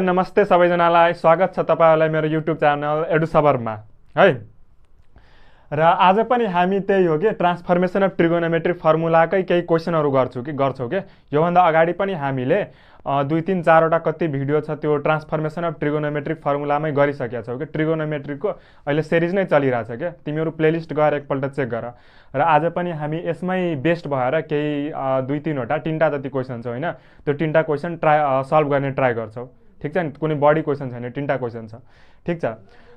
नमस्ते सबैजनालाई स्वागत छ तपाईहरुलाई मेरो युट्युब च्यानल एडुसबरमा है। र आज पनि हामी त्यही हो के ट्रान्सफर्मेसन अफ ट्रिगोनोमेट्रिक फर्मुलाकै केही क्वेशनहरु गर्छौं के यो भन्दा अगाडि पनि हामीले 2 3 4 वटा कति भिडियो छ त्यो ट्रान्सफर्मेसन अफ ट्रिगोनोमेट्रिक फर्मुलामै गरिसकेका छौ के ट्रिगोनोमेट्रिकको अहिले सिरिज नै चलिरहेछ के तिमीहरु प्लेलिस्ट गएर एकपल्ट चेक गर। र आज पनि हामी यसमै बेस्ट भएर केही 2 3 वटा 3 टा जति क्वेशन छ हैन त्यो 3 टा क्वेशन सल्भ गर्ने ट्राई गर्छौ। ठीक छ नि कुनै बडी क्वेशन छैन 3 टा क्वेशन छ। ठीक छ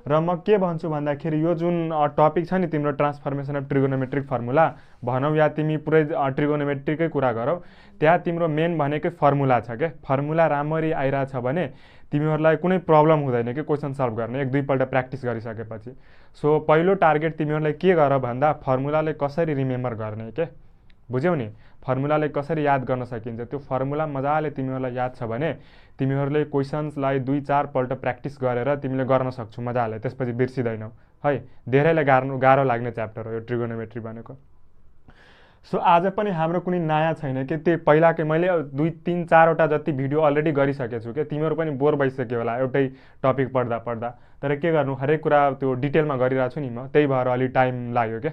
र म के भन्छु भन्दाखेरि यो जुन टपिक छ नि तिम्रो ट्रान्सफर्मेसन अफ ट्रिगोनोमेट्रिक फर्मुला भनौ या तिमी पुरै ट्रिगोनोमेट्रिकै कुरा गरौ त्यहाँ तिम्रो मेन भनेकै फर्मुला छ के फर्मुला राम्ररी आइराछ भने तिमीहरुलाई कुनै प्रब्लम हुँदैन के क्वेशन सल्भ गर्ने एक दुई पल्ट प्र्याक्टिस गरिसकेपछि। सो पहिलो टार्गेट तिमीहरुलाई के गर भन्दा फर्मुलाले कसरी रिमेम्बर गर्ने के बुझ्यौ नि फर्मुलाले कसरी याद गर्न सकिन्छ त्यो फर्मुला मजाले तिमीहरुलाई याद छ भने तिमीहरुले क्वेशन्सलाई 2 4 पल्ट प्र्याक्टिस गरेर तिमीले गर्न सक्छौ मजाले त्यसपछि बिर्सिदैनौ है। धेरैलाई गाह्रो लाग्ने च्याप्टर हो यो ट्रिगोनोमेट्री भनेको। सो आज पनि हाम्रो कुनै नयाँ छैन के त्यो पहिलाकै मैले 2 3 4 वटा जति भिडियो अलरेडी गरिसकेको छु के तिमीहरु पनि बोर भइसक्यो होला एउटै टपिक पढ्दा तर के गर्नु हरेक कुरा त्यो डिटेलमा गरिरहेको छु नि म त्यही भएर अलि टाइम लाग्यो के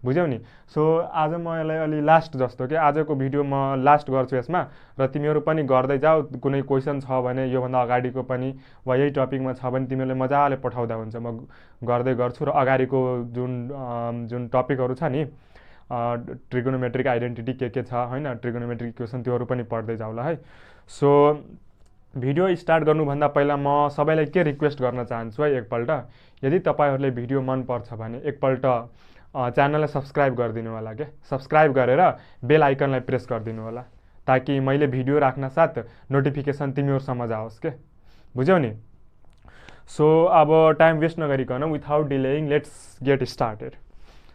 बुझ्यौ नि। सो आज म यसलाई अलि लास्ट जस्तो के आजको भिडियो म लास्ट गर्छु यसमा र तिमीहरु पनि गर्दै जाऊ कुनै क्वेशन छ भने यो भन्दा अगाडिको पनि वा यही टपिकमा छ भने तिमीले मजाले पठाउँदा हुन्छ म गर्दै गर्छु र अगाडिको जुन टपिकहरु छ नि ट्रिगोनोमेट्रिक आइडेन्टिटी के छ हैन ट्रिगोनोमेट्रिक इक्वेसन त्योहरु पनि पढ्दै जाउला है। सो भिडियो स्टार्ट गर्नुभन्दा पहिला म सबैलाई के रिक्वेस्ट गर्न चाहन्छु है एकपल्ट यदि तपाईहरुले भिडियो मन पर्छ भने एकपल्ट च्यानललाई सब्स्क्राइब गरिदिनु होला के सब्स्क्राइब गरेर बेल आइकनलाई प्रेस गरिदिनु होला ताकि मैले भिडियो राख्न साथ नोटिफिकेसन तिमीहरुसम्म जाओस् के बुझ्यौ नि। सो अब टाइम वेस्ट नगरिकन without delaying let's get started.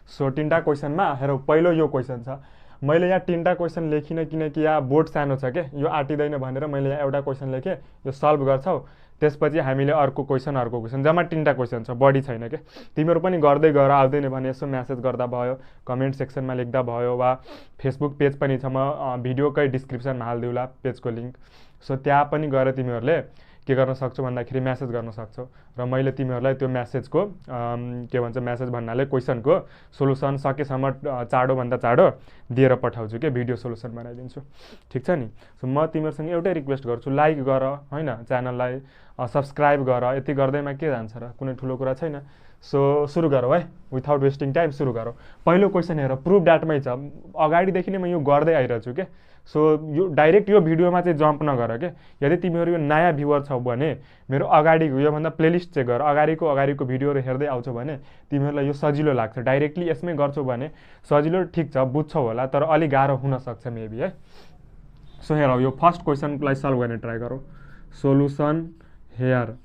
So 3 टा क्वेशनमा हेरौ पहिलो यो क्वेशन छ मैले यहाँ 3 टा क्वेशन लेखिन किनकि यहाँ बोर्ड सानो छ के यो आटिदैन भनेर मैले यहाँ एउटा क्वेशन लेखे यो सल्भ गर्छौ त्यसपछि हामीले अर्को क्वेशन जम्मा 3 टा क्वेशन छ बडी छैन के तिमीहरु पनि गर्दै गर आउँदैन भने यसो मेसेज गर्दा भयो कमेन्ट सेक्सनमा लेख्दा भयो वा फेसबुक पेज पनि छ म भिडियोकै डिस्क्रिप्सनमा हाल्दिउला पेजको लिंक। सो त्यहाँ पनि गएर तिमीहरुले के गर्न सक्छौ भन्दाखेरि मेसेज गर्न सक्छौ र मैले तिमीहरुलाई त्यो मेसेजको के भन्छ मेसेज भन्नाले क्वेशनको सोलुसन सकेसम्म चाँडो भन्दा चाँडो दिएर पठाउँछु के भिडियो सोलुसन बनाइदिन्छु। ठीक छ नि। सो म तिमीहरुसँग एउटै रिक्वेस्ट गर्छु लाइक गर हैन च्यानललाई सब्स्क्राइब गर यति गर्दैमा के जान्छ र कुनै ठुलो कुरा छैन। सो सुरु गरौ है विथआउट वेस्टिङ टाइम सुरु गरौ। पहिलो क्वेशन हेर प्रुफ डाटमै छ अगाडिदेखि नै म यो गर्दै आइरहेछु के सो यो डाइरेक्ट यो भिडियोमा चाहिँ जम्प नगर के यदि तिमीहरु यो नयाँ भ्युअर छौ भने मेरो अगाडिको यो भन्दा प्लेलिस्ट चेक गर अगाडिको भिडियोहरु हेर्दै आउँछौ भने तिमीहरुलाई यो सजिलो लाग्छ डाइरेक्टली यसमै गर्छौ भने सजिलो ठीक छ बुझ्छौ होला तर अलि गाह्रो हुन सक्छ मेबी है। सो हेरौ यो फर्स्ट क्वेशनलाई सल्भ गर्ने ट्राई गरौ सोलुसन हेयर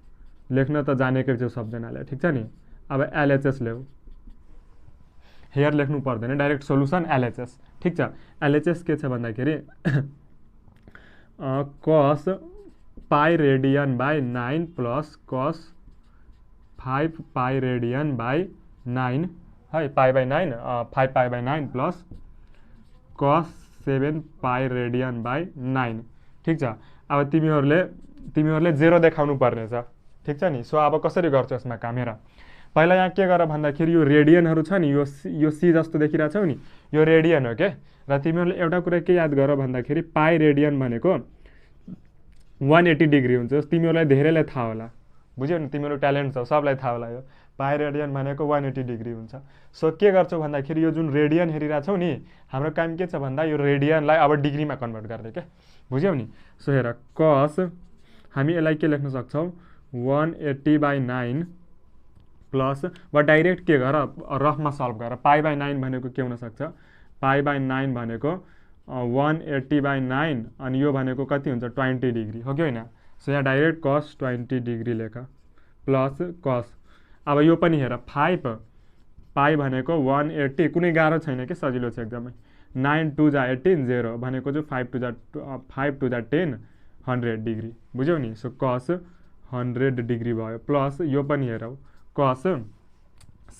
लेख्न त जानेकै छौ सबजनाले ठीक छ नि। अब एलएचएस लेऊ हेयर लेख्नु पर्दैन डाइरेक्ट सोलुसन एलएचएस ठीक छ। एलएचएस के छ भन्दाखेरि cos pie radian by 9 plus cos 5 pie radian by 9 है pi by 9 5 pi by 9 plus cos 7 pie radian by 9 ठीक छ। अब तिमीहरुले 0 देखाउनु पर्ने छ ठीक छ नि। सो अब कसरी गर्छौ यसमा काम हेर पहिला यहाँ के गर भन्दाखेरि यो रेडियनहरु छ नि यो सी जस्तो देखिराछौ नि यो रेडियन हो के र तिमीहरुले एउटा कुरा के याद गर भन्दाखेरि पाई रेडियन भनेको 180 डिग्री हुन्छ तिमीहरुलाई धेरैलाई थाहा होला बुझ्यौ नि तिमीहरु ट्यालेन्ट छौ सबलाई थाहा होला यो पाई रेडियन भनेको 180 डिग्री हुन्छ। सो के गर्छौ भन्दाखेरि यो जुन रेडियन हेरिराछौ नि हाम्रो काम के छ भन्दा यो रेडियनलाई अब डिग्रीमा कन्भर्ट गर्ने के बुझ्यौ नि। सो हेर cos हामी यसलाई के लेख्न सक्छौ 180/9 प्लस वा डाइरेक्ट के गर रफमा सल्भ गर पाई बाई 9 भनेको के हुन सक्छ पाई बाई 9 भनेको 180/9 अनि यो भनेको कति हुन्छ 20 डिग्री हो कि हैन। सो यहाँ डाइरेक्ट cos 20 डिग्री लेख प्लस cos अब यो पनि हेर 5 पाई भनेको 180 कुनै गाह्रो छैन के सजिलो छ एकदमै 9 2 जा 18 0 भनेको जो 5 2 जा 10 100 डिग्री बुझ्यौ नि। सो cos 100 डिग्री भयो प्लस यो पनि हेरौ cos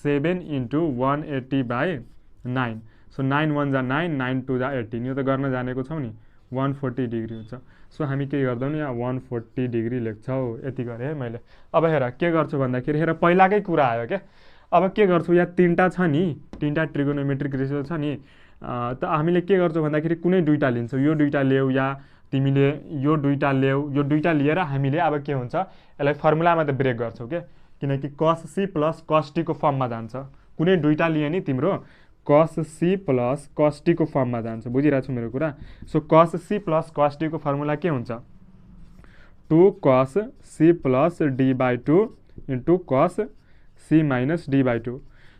7 into 180/9 सो 9 1 जा 9 9 2 जा 18 यो त गर्न जानेको छौ नि 140 डिग्री हुन्छ। सो हामी के गर्दैनौँ यहाँ 140 डिग्री लेख्छौँ। यति गरेँ है मैले। अब हेर के गर्छु भन्दाखेरि हेर पहिलाकै कुरा आयो क्या। अब के गर्छु यहाँ तिनवटा छ नि, तिनवटा ट्रिगोनोमेट्रिक रेसियो छ नि, त हामीले के गर्छौँ भन्दाखेरि कुनै दुईवटा लिन्छौँ। यो दुईवटा ल्याऊ या तिमीले यो दुईवटा ल्याऊ। यो दुईवटा लिएर हामीले अब के हुन्छ यसलाई फर्मुलामा त ब्रेक गर्छौँ क्या, किनकि कस सी प्लस कस टीको फर्ममा जान्छ। कुनै दुईवटा लिए नि तिम्रो कस सी प्लस कस टीको फर्ममा जान्छ। बुझिरहेको छु मेरो कुरा। सो कस सी प्लस कस टीको फर्मुला के हुन्छ 2 cos C plus D by 2 into cos C minus D by 2।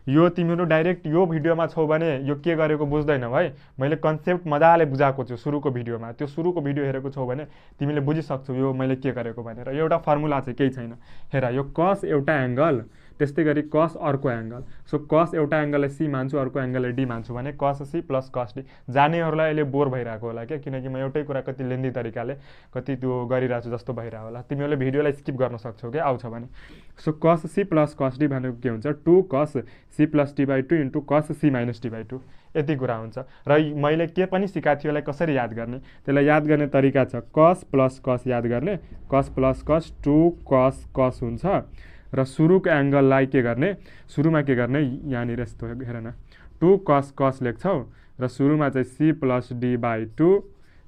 यो तिमीहरू डाइरेक्ट यो भिडियोमा छौ भने यो के गरेको बुझ्दैनौ है। मैले कन्सेप्ट मजाले बुझाएको छु सुरुको भिडियोमा। त्यो सुरुको भिडियो हेरेको छौ भने तिमीले बुझिसक्छौ यो मैले के गरेको भनेर। एउटा फर्मुला चाहिँ केही छैन। हेर यो कस एउटा एङ्गल, त्यस्तै गरी कस अर्को एङ्गल। सो कस एउटा एङ्गललाई सी मान्छु, अर्को एङ्गललाई डी मान्छु भने कस सी प्लस कस डी। जानेहरूलाई अहिले बोर भइरहेको होला क्या, किनकि म एउटै कुरा कति लेन्दी तरिकाले कति त्यो गरिरहेको छु जस्तो भइरहेको होला। तिमीहरूले भिडियोलाई स्किप गर्न सक्छौ क्या आउँछ भने। सो कस सी प्लस कस डी भनेको के हुन्छ 2 cos C plus D by 2 into cos C minus D by 2। यति कुरा हुन्छ। र मैले के पनि सिकाएको थियो यसलाई कसरी याद गर्ने, त्यसलाई याद गर्ने तरिका छ कस प्लस कस याद गर्ने। कस प्लस कस 2 कस कस हुन्छ। र सुरुको एङ्गललाई के गर्ने, सुरुमा के गर्ने यहाँनिर यस्तो हेर न 2 कस कस लेख्छौ र सुरुमा चाहिँ C plus D by 2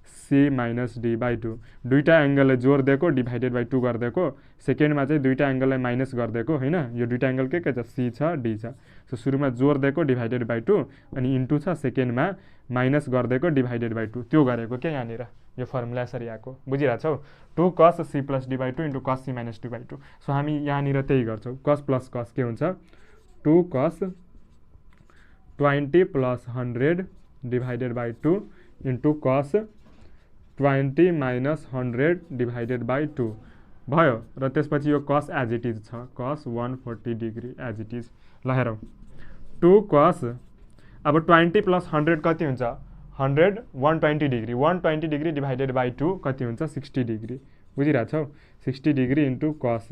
C minus D by 2। दुईवटा एङ्गललाई जोड दिएको डिभाइडेड बाई 2 गरिदिएको। सेकेन्डमा चाहिँ दुईवटा एङ्गललाई माइनस गरिदिएको होइन। यो दुईवटा एङ्गल के छ सी छ डी छ। सो सुरुमा जोड दिएको डिभाइडेड बाई 2 अनि इन्टु छ, सेकेन्डमा माइनस गरिदिएको डिभाइडेड बाई 2 त्यो गरेको क्या यहाँनिर। यो फर्मुला यसरी आएको बुझिरहेको छौ 2 cos C plus D by 2 into cos C minus D by 2। So हामी यहाँनिर त्यही गर्छौँ। कस प्लस कस के हुन्छ 2 कस 20 प्लस 100 डिभाइडेड बाई 2 इन्टु कस 20 माइनस 100 डिभाइडेड बाई 2 भयो। र त्यसपछि यो कस एज इट इज छ कस 140 डिग्री एज इट इज। ल हेरौँ 2 कस अब 20 प्लस 100 कति हुन्छ 100 120 डिग्री। 120 डिग्री डिभाइडेड बाई 2 कति हुन्छ 60 डिग्री। बुझिरहेको छौ 60 डिग्री इन्टु कस।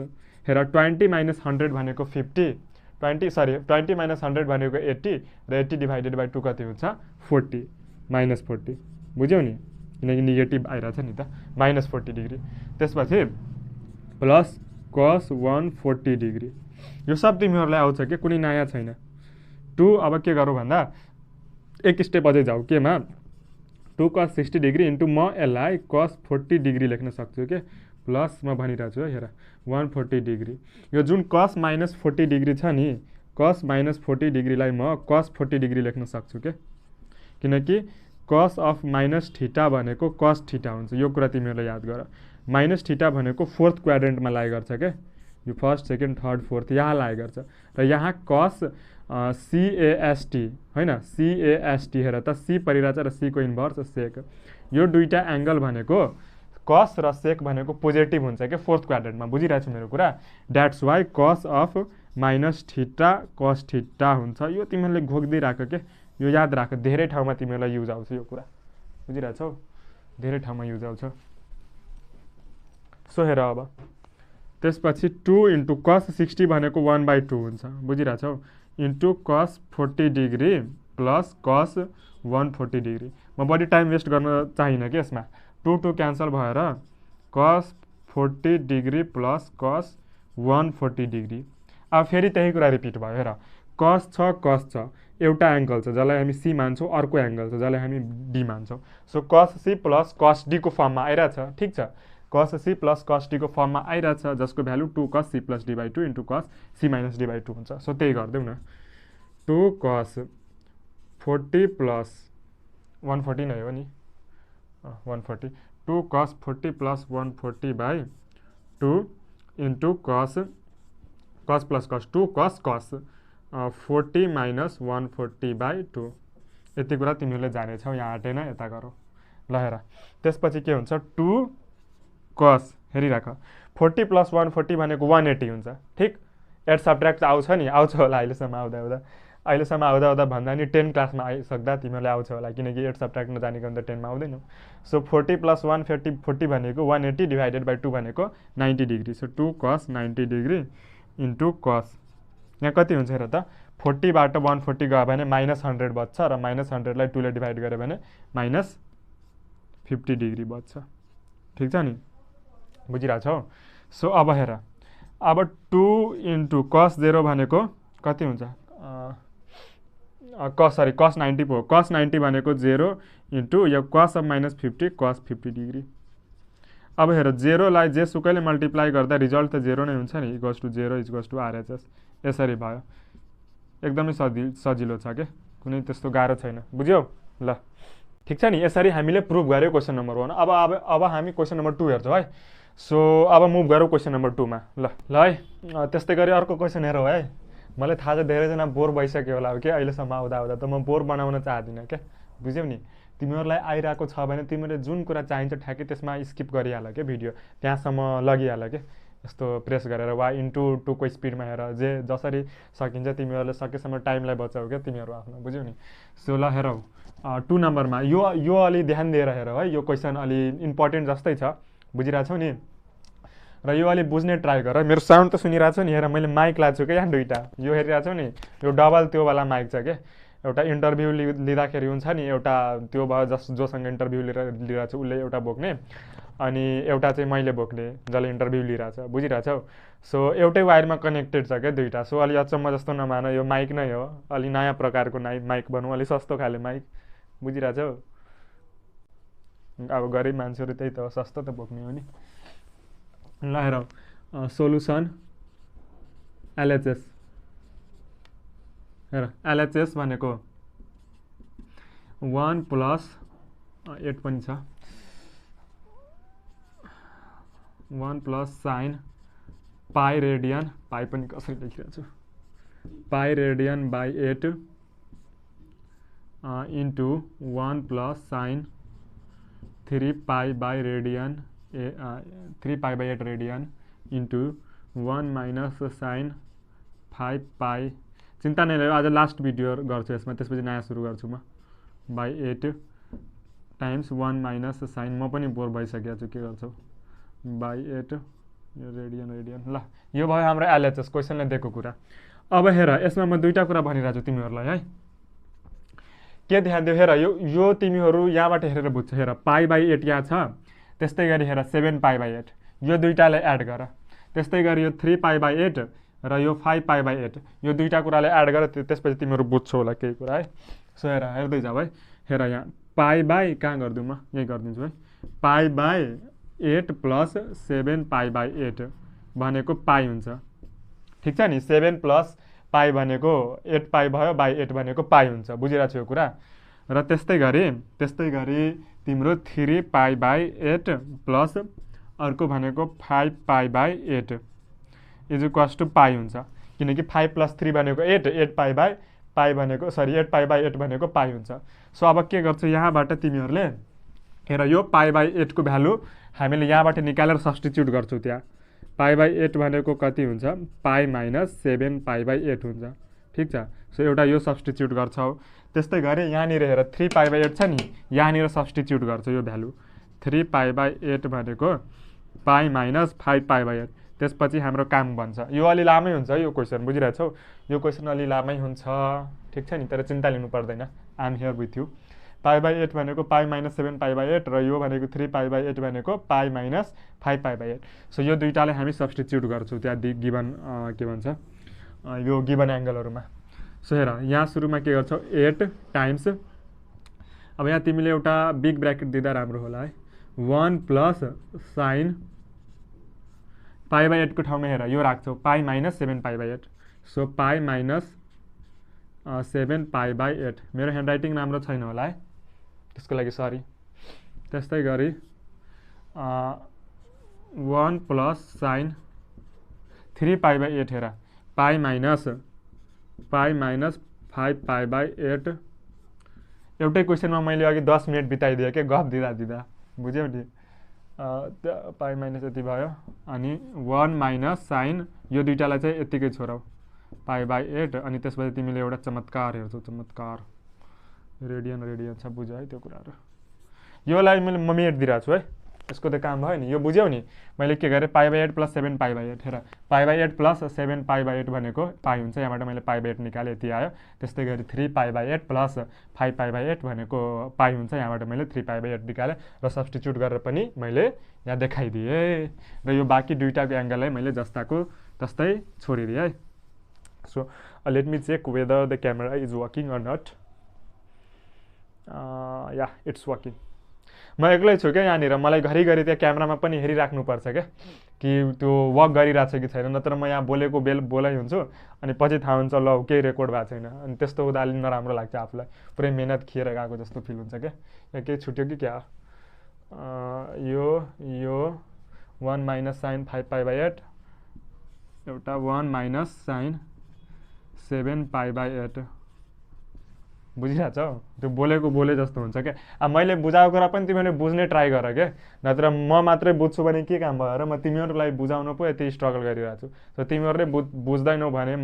हेर 20 माइनस 100 भनेको 50, 20 माइनस 100 भनेको 80 र 80 डिभाइडेड बाई 2 कति हुन्छ 40 माइनस 40। बुझ्यौ नि, किनकि नेगेटिभ आइरहेछ नि त माइनस 40 डिग्री। त्यसपछि प्लस कस 140 डिग्री। यो सब तिमीहरूलाई आउँछ कि कुनै नयाँ छैन। 2 अब के गरौँ भन्दा एक स्टेप अझै जाऊ केमा 2 कस 60 डिग्री इन्टु म यसलाई कस 40 डिग्री लेख्न सक्छु के प्लस म भनिरहेको छु है। हेर 140 डिग्री। यो जुन कस माइनस 40 डिग्री छ नि कस माइनस 40 डिग्रीलाई म कस 40 डिग्री लेख्न सक्छु के, किनकि कस अफ माइनस थीटा भनेको कस थीटा हुन्छ। यो कुरा तिमीहरूले याद गर। माइनस थीटा भनेको फोर्थ क्वाड्रेन्टमा लाइ गर्छ क्या, यो फर्स्ट सेकेन्ड थर्ड फोर्थ यहाँ लाइ गर्छ। र यहाँ कस सिएएसटी होइन सिएएसटी हेर त सी परिरहेछ र सीको इन्भर्स सेक। यो दुईवटा एङ्गल भनेको कस र सेक भनेको पोजिटिभ हुन्छ क्या फोर्थ क्वाड्रेन्टमा। बुझिरहेको छु मेरो कुरा। द्याट्स वाइ कस of minus theta cos theta हुन्छ। यो तिमीहरूले घोक्दै राख के, यो याद राख। धेरै ठाउँमा तिमीहरूलाई युज आउँछ यो कुरा। बुझिरहेको छौ धेरै ठाउँमा युज आउँछ। सो हेर अब त्यसपछि 2 इन्टु कस 60 भनेको 1/2 हुन्छ। बुझिरहेको छौ इन्टु कस 40 डिग्री प्लस कस 140 डिग्री। म बढी टाइम वेस्ट गर्न चाहिनँ कि यसमा। 2 क्यान्सल भएर कस 40 डिग्री प्लस कस 140 डिग्री। अब फेरि त्यही कुरा रिपिट भयो। हेर कस छ एउटा एङ्गल छ जसलाई हामी सी मान्छौँ, अर्को एङ्गल छ जसलाई हामी डी मान्छौँ। सो कस सी प्लस कस डीको फर्ममा आइरहेछ। ठिक छ कस सी प्लस कस डीको फर्ममा आइरहेछ जसको value 2 cos C plus D by 2 into cos C minus D by 2 हुन्छ। सो त्यही गरिदेऊ न 2 कस 40 प्लस 140 नै हो नि 140 2 कस 40 प्लस 140 बाई 2 इन्टु कस प्लस कस 2 कस 40 माइनस 140 बाई 2। यति कुरा तिमीहरूले जानेछौ। यहाँ आँटेन यता गरौँ। ल हेर त्यसपछि के हुन्छ 2 कस हेरिराख 40 प्लस 140 भनेको 180 हुन्छ। ठिक एड सब्ट्र्याक्ट आउँछ नि, आउँछ होला अहिलेसम्म आउँदा भन्दा नि 10 क्लासमा आइसक्दा तिमीहरूले आउँछ होला, किनकि एड सब्ट्र्याक्ट नजानेको भने त 10मा आउँदैनौ। सो 40 प्लस 140 भनेको 180 डिभाइडेड बाई 2 भनेको 90 डिग्री। सो 2 कस 90 डिग्री इन्टु कस यहाँ कति हुन्छ हेर त 40बाट 140 गयो भने -100 बच्छ र -100लाई 2ले डिभाइड गऱ्यो भने 50 डिग्री बच्छ। ठिक छ नि, बुझिरहेछौ? सो अब हेर, अब 2 इन्टु cos 0 भनेको कति हुन्छ? cos 90 पो। cos 90 भनेको 0 इन्टु यो cos अफ -50 cos 50 डिग्री। अब हेर, 0लाई जे सुकैले मल्टिप्लाई गर्दा रिजल्ट त 0 नै हुन्छ नि, equals to 0 equals to RHS। यसरी भयो। एकदमै सजिलो छ के, कुनै त्यस्तो गाह्रो छैन। बुझ्यौ? ल ठिक छ नि, यसरी हामीले प्रुभ गर्यो क्वेसन नम्बर 1। अब हामी क्वेसन नम्बर 2 हेर्छौँ है। सो अब मुभ गरौँ क्वेसन नम्बर 2 मा। ल है, त्यस्तै गरी अर्को क्वेसन हेरौँ है। मलाई थाहा छ धेरैजना बोर भइसक्यो होला के अहिलेसम्म आउँदा त म बोर बनाउन चाहदिनँ क्या, बुझ्यौ नि? तिमीहरूलाई आइरहेको छ भने तिमीले जुन कुरा चाहिन्छ ठ्याक्कै त्यसमा स्किप गरिहाल के, भिडियो त्यहाँसम्म लगिहाल के, यस्तो प्रेस गरेर वा इन्टु 2 को स्पिडमा हेर, जे जसरी सकिन्छ तिमीहरूले सकेसम्म टाइमलाई बचाऊ क्या तिमीहरू आफ्नो, बुझ्यौ नि? सो ल हेरौ 2 नम्बरमा यो अलि ध्यान दिएर हेर है, यो क्वेसन अलि इम्पोर्टेन्ट जस्तै छ, बुझिरहेछौ नि? र यो अलि बुझ्ने ट्राई गर। मेरो साउन्ड त सुनिरहेको छु नि, हेर मैले माइक लाएको छु क्या यहाँ दुईवटा, यो हेरिरहेको छु नि, यो डबल त्योवाला माइक छ क्या। एउटा इन्टरभ्यू लिँदाखेरि हुन्छ नि, एउटा त्यो भयो जोसँग इन्टरभ्यू लिइरहेको छु उसले एउटा बोक्ने, अनि एउटा चाहिँ मैले बोक्ने जसले इन्टरभ्यू लिइरहेछ, बुझिरहेछौ? सो एउटै वायरमा कनेक्टेड छ क्या दुईवटा। सो अलि अचम्म जस्तो नमान, यो माइक नै हो, अलि नयाँ प्रकारको माइक भनौँ, अलि सस्तो खाले माइक, बुझिरहेछौ? अब गरिब मान्छेहरू त्यही त हो, सस्तो त बोक्ने हो नि। ल हेरौ, सोलुसन LHS। हेर, LHS भनेको 1 प्लस 8 पनि छ, 1 plus sine pi radian, pi पनि कसरी लेखिरहेको छु, pi radian by 8 into 1 plus sine 3 pi by radian 3 pi by 8 radian into 1 minus sine 5 pi, चिन्ता नै लियो, आज लास्ट भिडियो गर्छु यसमा, त्यसपछि नयाँ सुरु गर्छु म, बाई 8 टाइम्स 1 माइनस साइन, म पनि बोर भइसकेको छु, के गर्छौ, बाई 8 यो रेडियन। ल यो भयो हाम्रो LHS क्वेसनले दिएको कुरा। अब हेर, यसमा म दुईवटा कुरा भनिरहेको छु तिमीहरूलाई है, के ध्यान दियो? हेर, यो तिमीहरू यहाँबाट हेरेर बुझ्छ। हेर, पाई बाई 8 यहाँ छ, त्यस्तै गरी हेर 7 पाई बाई 8, यो दुईवटालाई एड गर, त्यस्तै गरी यो 3 पाई बाई 8 र यो 5 पाई बाई 8, यो दुईवटा कुरालाई एड गर, त्यसपछि तिमीहरू बुझ्छौ होला केही कुरा है। सो हेर, हेर्दै जाऊ है। हेर यहाँ पाई बाई कहाँ गरिदिउँ, म यहीँ गरिदिन्छु है, पाई बाई 8 प्लस 7 पाई बाई 8 भनेको पाई हुन्छ। ठिक छ नि, 7 प्लस पाई भनेको 8 पाई भयो, बाई 8 भनेको पाई हुन्छ, बुझिरहेको छु यो कुरा? र त्यस्तै गरी तिम्रो 3 पाई बाई 8 प्लस अर्को भनेको 5 पाई बाई 8 इज इक्वल्स टु पाई हुन्छ, किनकि 5 प्लस 3 भनेको 8, 8 पाई बाई पाई भनेको 8 पाई बाई 8 भनेको पाई हुन्छ। सो अब के गर्छु, यहाँबाट तिमीहरूले हेर, यो पाई बाई 8 को भ्यालु हामीले यहाँबाट निकालेर सब्स्टिट्युट गर्छौँ त्यहाँ। पाई बाई 8 भनेको कति हुन्छ, पाई माइनस 7 पाई बाई 8 हुन्छ। ठिक छ? सो एउटा यो सब्स्टिट्युट गर्छौ। त्यस्तै गरी यहाँनिर हेर 3 पाई बाई 8 छ नि, यहाँनिर सब्स्टिट्युट गर्छ यो भ्यालु, 3 पाई बाई 8 भनेको पाई माइनस 5 पाई बाई 8, त्यसपछि हाम्रो काम बन्छ। यो अलि लामै हुन्छ यो क्वेसन, बुझिरहेछौ? यो क्वेसन अलि लामै हुन्छ, ठिक छ नि? तर चिन्ता लिनु पर्दैन, I am here with you. Pi by 8 भनेको पाई माइनस 7 पाई बाई 8 र यो भनेको 3 पाई बाई 8 भनेको pi minus 5 pie by 8। So यो दुईवटालाई हामी सब्स्टिट्युट गर्छौँ त्यहाँ गिभन के भन्छ यो गिभन एङ्गलहरूमा। सो हेर, यहाँ सुरुमा के गर्छौ, 8 टाइम्स, अब यहाँ तिमीले एउटा बिग ब्र्याकेट दिँदा राम्रो होला है, 1 प्लस साइन पाई बाई 8 को ठाउँमा हेर यो राख्छौ, pi minus 7 pi by 8। So pi minus 7 pi by 8। मेरो ह्यान्ड राइटिङ राम्रो छैन होला है, त्यसको लागि सरी। त्यस्तै गरी 1 प्लस साइन 3 पाई बाई 8, हेर पाई माइनस 5 पाई बाई 8। एउटै क्वेसनमा मैले अघि 10 मिनट बिताइदिएँ कि गफ दिँदा, बुझ्यौ नि? पाई माइनस यति भयो, अनि 1 माइनस साइन यो दुईवटालाई चाहिँ यत्तिकै छोडाऊ, पाई बाई 8, अनि त्यसपछि तिमीले एउटा चमत्कार हेर्छौ, चमत्कार, रेडियन छ, बुझ है त्यो कुराहरू। योलाई मैले मिनट दिइरहेको छु है, यसको त काम भयो नि, यो बुझ्यौ नि। मैले के गरेँ, पाई/8 + 7 पाई/8। हेर, पाई/8 + 7 पाई/8 भनेको पाई हुन्छ, यहाँबाट मैले पाई/8 निकालेँ, यति आयो। त्यस्तै गरी 3 पाई/8 + 5 पाई/8 भनेको पाई हुन्छ, यहाँबाट मैले 3 पाई/8 निकालेँ र सब्स्टिट्युट गरेर पनि मैले यहाँ देखाइदिएँ। र यो बाँकी दुईटाको एङ्गललाई मैले जस्ताको तस्तै छोडिदिएँ है। So let me check whether the camera is working or not. Yeah it's working. म एक्लै छु क्या यहाँनिर, मलाई घरिघरि त्यहाँ क्यामेरामा पनि हेरिराख्नुपर्छ क्या कि त्यो वर्क गरिरहेको छ कि छैन, नत्र म यहाँ बोलेको बोलाइ हुन्छु अनि पछि थाहा हुन्छ ल केही रेकर्ड भएको छैन, अनि त्यस्तो हुँदा अलिक नराम्रो लाग्छ आफूलाई, पुरै मेहनत खिएर गएको जस्तो फिल हुन्छ क्या। यहाँ केही छुट्यो कि क्या? यो 1 - sin 5 पाई/8 एउटा 1 - sin 7 पाई/8 बुझिरहेछौ? त्यो बोलेको बोले जस्तो हुन्छ क्या। अब मैले बुझाएको कुरा पनि तिमीहरूले बुझ्ने ट्राई गर क्या, नत्र म मात्रै बुझ्छु भने के काम भयो र? म तिमीहरूलाई बुझाउन पो यति स्ट्रगल गरिरहेको छु। सो तिमीहरूले बुझ्दैनौ भने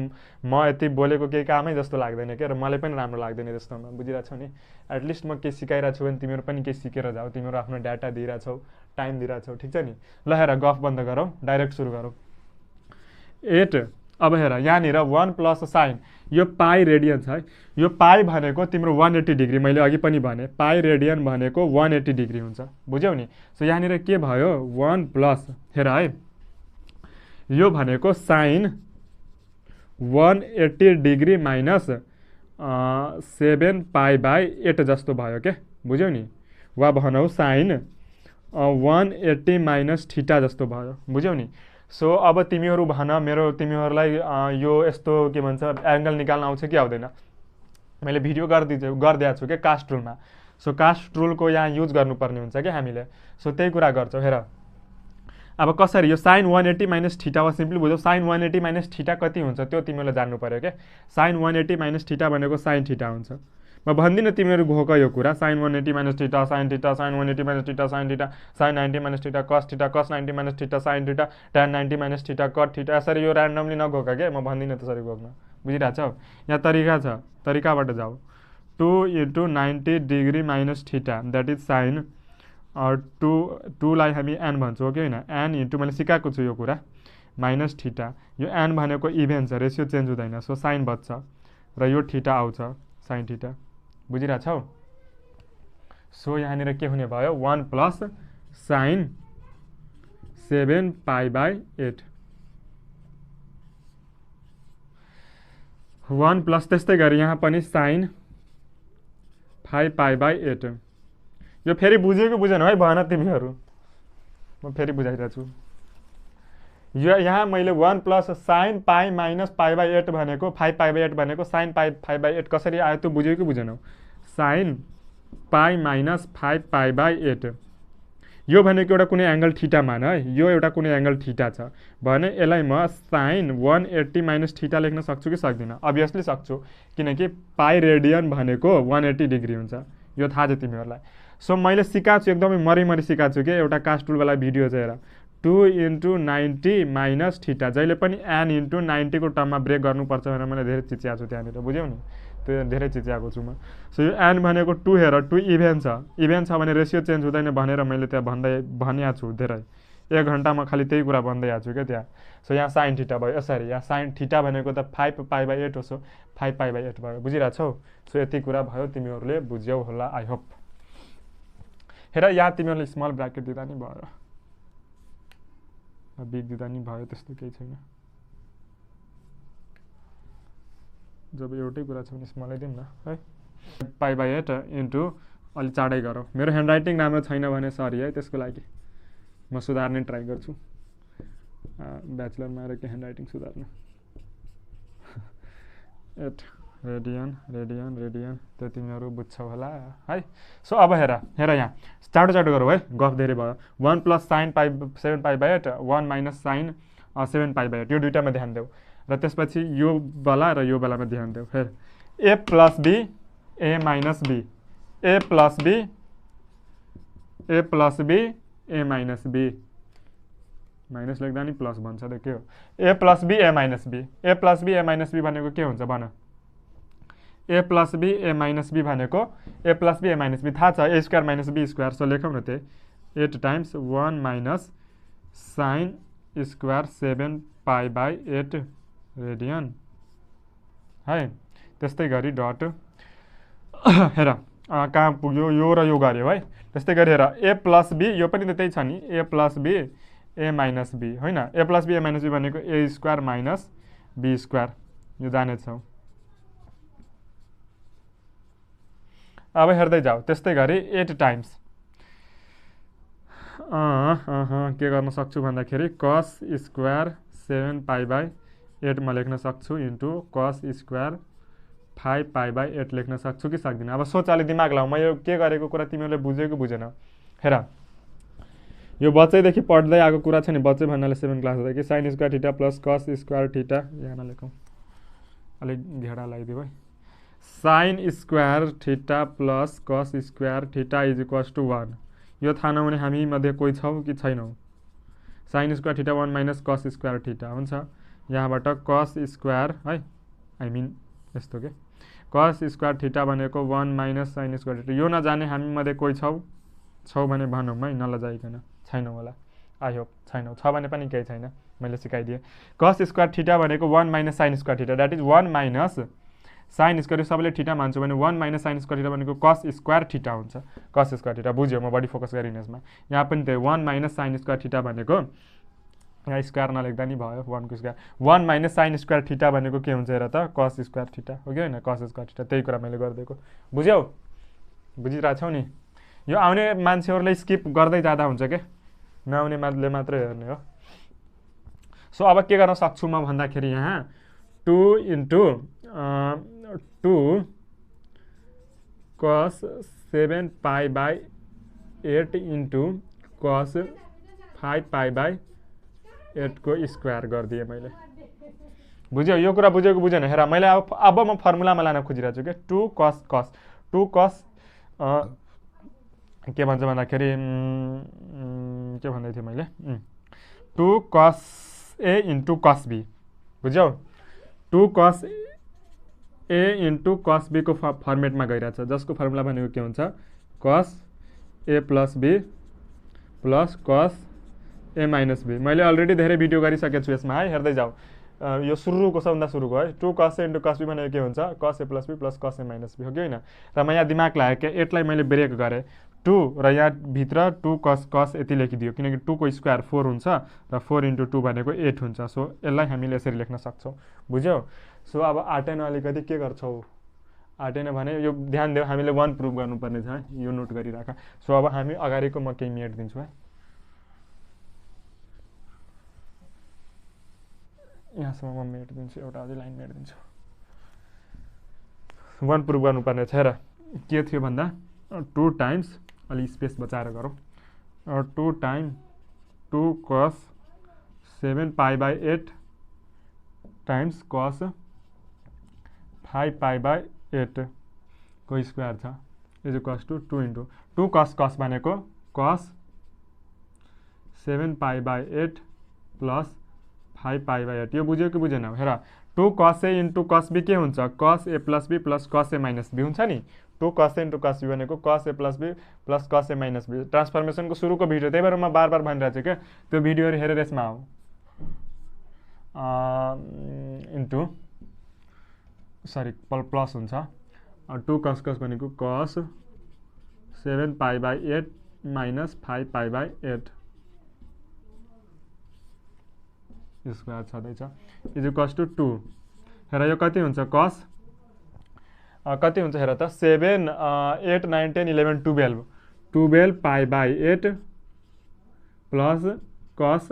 म यति बोलेको केही कामै जस्तो लाग्दैन क्या, र मलाई पनि राम्रो लाग्दैन त्यस्तोमा, बुझिरहेछौ नि? एटलिस्ट म केही सिकाइरहेको छु भने तिमीहरू पनि केही सिकेर जाऊ, तिमीहरू आफ्नो डाटा दिइरहेछौ, टाइम दिइरहेछौ, ठिक छ नि? ल हेर, गफ बन्द गरौँ, डाइरेक्ट सुरु गरौँ। 8। अब हेर यहाँनिर 1 + sin, यो पाई रेडियन छ है। यो पाई भनेको तिम्रो 180 डिग्री, मैले अघि पनि भने पाई रेडियन भनेको 180 डिग्री हुन्छ, बुझ्यौ नि? सो यहाँनिर के भयो, 1 प्लस, हेर है, यो भनेको साइन 180 डिग्री माइनस 7 पाई/8 जस्तो भयो क्या, बुझ्यौ नि? वा भनौँ साइन 180 माइनस थीटा जस्तो भयो, बुझ्यौ नि? सो अब तिमीहरू भन, तिमीहरूलाई यो यस्तो के भन्छ एङ्गल निकाल्न आउँछ कि आउँदैन? मैले भिडियो गरिदिएको छु क्या कास्ट रुलमा। सो कास्ट रुलको यहाँ युज गर्नुपर्ने हुन्छ क्या हामीले। सो त्यही कुरा गर्छौँ। हेर अब कसरी, यो साइन 180 माइनस थीटा वा सिम्पली बुझ्यौ, साइन 180 माइनस थीटा कति हुन्छ त्यो तिमीहरूले जान्नु पर्यो क्या। साइन 180 माइनस थीटा भनेको साइन थीटा हुन्छ। म भन्दिनँ तिमीहरू घोक यो कुरा, sine 180 minus theta sine theta, sine 180 minus theta sine theta, sine 90 minus theta cos theta, cos 90 minus theta sine theta, tan 90 minus theta cot theta, यसरी यो ऱ्यान्डमली नघोक क्या, म भन्दिनँ त्यसरी घोक्न, बुझिरहेछौ? यहाँ तरिका छ, तरिकाबाट जाऊ। 2 × 90 degree minus theta that is sine 2लाई हामी एन भन्छौँ, हो कि होइन? एन इन्टु, मैले सिकाएको छु यो कुरा, माइनस थीटा, यो एन भनेको इभेन छ, रेसियो चेन्ज हुँदैन, सो साइन बच्छ र यो थीटा आउँछ, साइन थीटा, बुझिरहेछौ? सो यहाँनिर के हुने भयो, 1 प्लस साइन 7 पाई/8, 1 प्लस, त्यस्तै गरी यहाँ पनि साइन 5 पाई/8। यो फेरि बुझ्यो कि बुझेन है भन तिमीहरू? म फेरि बुझाइरहेको छु। यो यहाँ मैले 1 प्लस साइन पाई माइनस पाई/8 भनेको 5 पाई/8 भनेको साइन 5/8 कसरी आयो त्यो बुझ्यो कि बुझेनौ? साइन पाई माइनस 5 पाई/8, यो भनेको एउटा कुनै एङ्गल थीटा मान है, यो एउटा कुनै एङ्गल थीटा छ भने यसलाई म साइन 180 माइनस थीटा लेख्न सक्छु कि सक्दिनँ? अभियसली सक्छु, किनकि पाई रेडियन भनेको 180 डिग्री हुन्छ, यो थाहा छ तिमीहरूलाई। सो मैले सिकाएको छु, एकदमै मरिमरि सिकाएको छु कि एउटा कास्ट रुलवाला भिडियो चाहिँ हेर। 2 × 90 माइनस थीटा, जहिले पनि एन इन्टु 90 को टर्ममा ब्रेक गर्नुपर्छ भनेर मैले धेरै चिच्याएको छु त्यहाँनिर, बुझ्यौ नि? त्यो धेरै चिच्याएको छु म। सो यो एन भनेको 2, हेर 2 इभेन छ भने रेसियो चेन्ज हुँदैन भनेर मैले त्यहाँ भनिएको छु धेरै, 1 घन्टामा खालि त्यही कुरा भन्दै आएको छु क्या त्यहाँ। सो यहाँ साइन थीटा भयो, यसरी यहाँ साइन थीटा भनेको त 5 पाई/8 हो, सो 5 पाई/8 भयो, बुझिरहेछौ? सो यति कुरा भयो, तिमीहरूले बुझ्यौ होला, आई होप। हेर यहाँ तिमीहरूले स्मल ब्राकेट दिँदा नि भयो, बिग दिँदा नि भयो, त्यस्तो केही छैन। जब एउटै कुरा छ भने स्मलै दिउँ न है। पाई/8 इन्टु, अलि चाँडै गरौँ, मेरो ह्यान्डराइटिङ राम्रो छैन भने सरी है, त्यसको लागि म सुधार्ने ट्राई गर्छु, ब्याचलरमा आएर के ह्यान्डराइटिङ सुधार्नु। 8 रेडियन त्यो तिमीहरू बुझ्छौ होला है। सो अब हेर यहाँ चाँडो गरौँ है, गफ धेरै भयो। 1 प्लस साइन 7 पाई/8, 1 माइनस साइन 7 पाई/8, यो दुइटामा ध्यान देऊ, र त्यसपछि यो वाला र यो वालामा ध्यान देऊ। हेर A plus B A minus B, A plus B A minus B, minus लेख्दा नि प्लस भन्छ त के हो? A plus B A minus B, A plus B A minus B भनेको के हुन्छ भन? A plus B A minus B भनेको A plus B A minus B थाहा छ, A square minus B square, so लेखौँ न त्यही, 8 times 1 minus sine square 7 pi by 8 radian है। त्यस्तै गरी डट हेर कहाँ पुग्यो यो र यो गऱ्यो है। त्यस्तै गरी हेर ए प्लस बी यो पनि त त्यही छ नि A plus B A minus B होइन। A plus B A minus B भनेको A square minus B square यो जानेछौँ। अब हेर्दै जाऊ त्यस्तै गरी 8 टाइम्स के गर्न सक्छु भन्दाखेरि कस स्क्वायर 7 पाई बाई 8 म लेख्न सक्छु into cos square 5 pie by 8 लेख्न सक्छु कि सक्दिनँ। अब सोच अलि दिमाग लाऊ, म यो के गरेको कुरा तिमीहरूले बुझेको बुझेन। हेर यो बच्चैदेखि पढ्दै आएको कुरा छ नि, बच्चै भन्नाले 7 क्लासदेखि sine square theta plus cos square theta यहाँ नलेखौँ अलिक घेरा लगाइदियो है। Sine square theta plus cos square theta is equals to 1 यो थाहा नहुने हामी मध्ये कोही छौँ कि छैनौँ। Sign square theta 1 minus cos square theta हुन्छ। यहाँबाट कस स्क्वायर है आई मिन यस्तो के कस स्क्वायर थीटा भनेको 1 माइनस साइन स्क्वायर थीटा यो नजाने हामी मध्ये कोही छौ भने भनौँ है नलजाइकन। छैनौँ होला आई होप छैनौँ, छ भने पनि केही छैन मैले सिकाइदिएँ। कस स्क्वायर थीटा भनेको 1 minus sine square theta that is 1 minus sine square सबैले थीटा मान्छु भने 1 माइनस साइन स्क्वायर थीटा भनेको कस स्क्वायर थीटा हुन्छ। कस स्क्वायर थीटा बुझ्यो, म बढी फोकस गरिनँ यसमा। यहाँ पनि त्यही 1 माइनस साइन स्क्वायर थीटा भनेको यहाँ स्क्वायर नलेख्दा नि भयो 1 को square 1 minus sine square theta भनेको के हुन्छ हेर त कस स्क्वायर थीटा हो कि होइन। कस स्क्वायर थीटा त्यही कुरा मैले गरिदिएको बुझ्यौ, बुझिरहेछौ नि। यो आउने मान्छेहरूले स्किप गर्दै जाँदा हुन्छ के, नआउनेले मात्रै हेर्ने हो। सो अब के गर्न सक्छु म भन्दाखेरि यहाँ 2 इन्टु 2 कस 7 पाई बाई 8 इन्टु कस 5 पाई बाई 8 को स्क्वायर गरिदिएँ मैले। बुझ्यौ यो कुरा बुझेको बुझेन। हेर मैले अब म फर्मुलामा लान खोजिरहेको छु कि 2 कस के भन्छ भन्दाखेरि के भन्दै थिएँ मैले 2 कस ए इन्टु कस बी बुझ्यौ। 2 कस ए इन्टु कस बी को फर्मेटमा गइरहेछ जसको फर्मुला भनेको के हुन्छ कस ए plus B plus cos A minus B. मैले अलरेडी धेरै भिडियो गरिसकेको छु यसमा है, हेर्दै जाऊ। यो सुरुको सबभन्दा सुरुको है 2 कस ए इन्टु कस बी भनेको के हुन्छ कस ए plus B plus cos A minus be हो कि होइन। र म यहाँ दिमाग लगाएँ क्या 8 लाई मैले ब्रेक गरेँ 2 र यहाँ भित्र 2 कस यति लेखिदियो किनकि 2 को स्क्वायर 4 हुन्छ र 4 इन्टु 2 भनेको 8 हुन्छ। सो यसलाई हामीले यसरी लेख्न सक्छौँ बुझ्यौ। सो अब आटेन अलिकति के गर्छौ आटेन भने यो ध्यान देऊ हामीले 1 प्रुभ गर्नुपर्ने छ है, यो नोट गरिराख। सो अब हामी अगाडिको म केही मेट दिन्छु है, यहाँसम्म म मेट दिन्छु एउटा अझै लाइन मेट दिन्छु। 1 प्रुभ गर्नुपर्ने छ। हेर के थियो भन्दा 2 टाइम्स अलि स्पेस बचाएर गरौँ 2 टाइम 2 कस 7 पाई बाई 8 टाइम्स कस 5 पाई बाई 8 को स्क्वायर छ इज इक्वल्स टु 2 इन्टु 2 कस भनेको कस 7 pi by 8 plus 5 pie by 8 यो बुझ्यो कि बुझेन। हेर 2 कस ए इन्टु कस बी के हुन्छ कस ए plus B plus cos A minus be हुन्छ नि। 2 कस ए इन्टु कस बी भनेको कस ए plus B plus cos A minus be ट्रान्सफर्मेसनको सुरुको भिडियो, त्यही भएर म बार बार भनिरहेको छु क्या त्यो भिडियोहरू हेरेर यसमा आऊ इन्टु सरी प्लस हुन्छ 2 कस भनेको कस 7 pi by 8 minus 5 pie by 8 square छँदैछ इज इक्वल्स टु 2। हेर यो कति हुन्छ कस कति हुन्छ हेर त 7 8 9 10 11 12 पाई by 8 plus cos